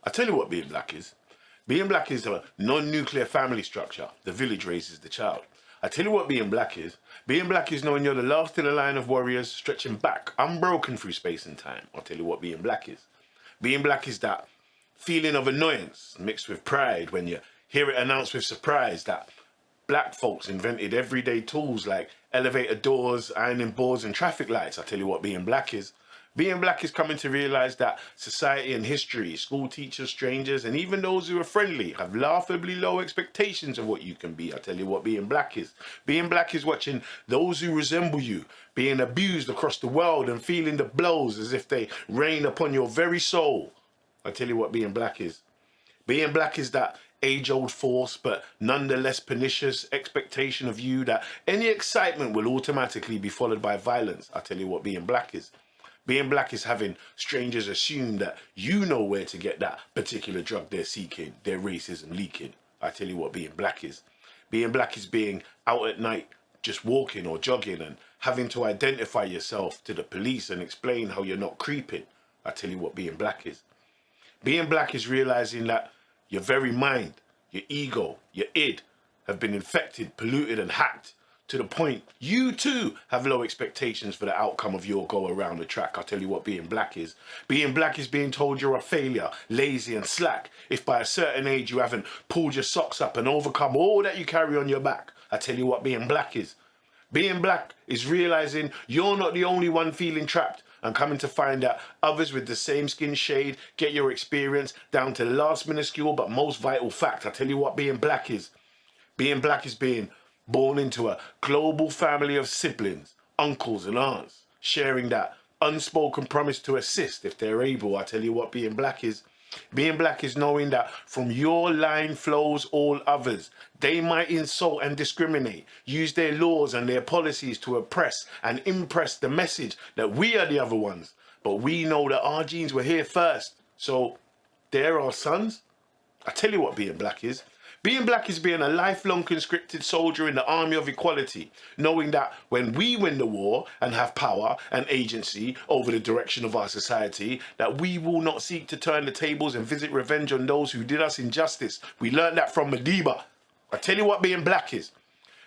I tell you what being black is. Being black is a non-nuclear family structure. The village raises the child. I tell you what being black is. Being black is knowing you're the last in a line of warriors stretching back, unbroken through space and time. I'll tell you what being black is. Being black is that feeling of annoyance mixed with pride when you hear it announced with surprise that black folks invented everyday tools like elevator doors, ironing boards and traffic lights. I tell you what being black is. Being black is coming to realise that society and history, school teachers, strangers, and even those who are friendly have laughably low expectations of what you can be. I tell you what being black is. Being black is watching those who resemble you being abused across the world and feeling the blows as if they rain upon your very soul. I tell you what being black is. Being black is that age-old force, but nonetheless pernicious expectation of you that any excitement will automatically be followed by violence. I tell you what being black is. Being black is having strangers assume that you know where to get that particular drug they're seeking, their racism leaking. I tell you what being black is. Being black is being out at night, just walking or jogging and having to identify yourself to the police and explain how you're not creeping. I tell you what being black is. Being black is realizing that your very mind, your ego, your id have been infected, polluted and hacked to the point you too have low expectations for the outcome of your go around the track. I'll tell you what being black is. Being black is being told you're a failure, lazy and slack if by a certain age you haven't pulled your socks up and overcome all that you carry on your back. I tell you what being black is. Being black is realizing you're not the only one feeling trapped and coming to find that others with the same skin shade get your experience down to the last minuscule but most vital fact. I tell you what being black is. Being black is being born into a global family of siblings, uncles and aunts, sharing that unspoken promise to assist if they're able. I tell you what being black is. Being black is knowing that from your line flows all others. They might insult and discriminate, use their laws and their policies to oppress and impress the message that we are the other ones. But we know that our genes were here first. So they're our sons. I tell you what being black is. Being black is being a lifelong conscripted soldier in the army of equality, knowing that when we win the war and have power and agency over the direction of our society, that we will not seek to turn the tables and visit revenge on those who did us injustice. We learned that from Madiba. I tell you what being black is.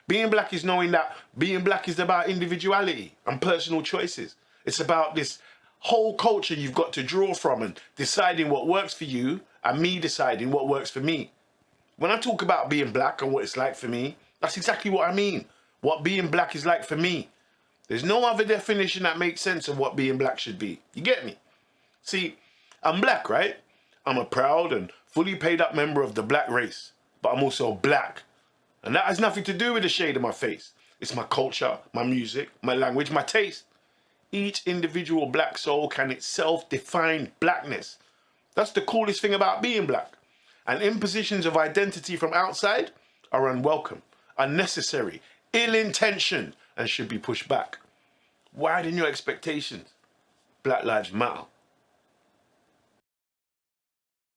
Being black is knowing that being black is about individuality and personal choices. It's about this whole culture you've got to draw from and deciding what works for you and me deciding what works for me. When I talk about being black and what it's like for me, that's exactly what I mean. What being black is like for me. There's no other definition that makes sense of what being black should be. You get me? See, I'm black, right? I'm a proud and fully paid up member of the black race, but I'm also black. And that has nothing to do with the shade of my face. It's my culture, my music, my language, my taste. Each individual black soul can itself define blackness. That's the coolest thing about being black. And impositions of identity from outside are unwelcome, unnecessary, ill-intentioned, and should be pushed back. Widen your expectations. Black lives matter.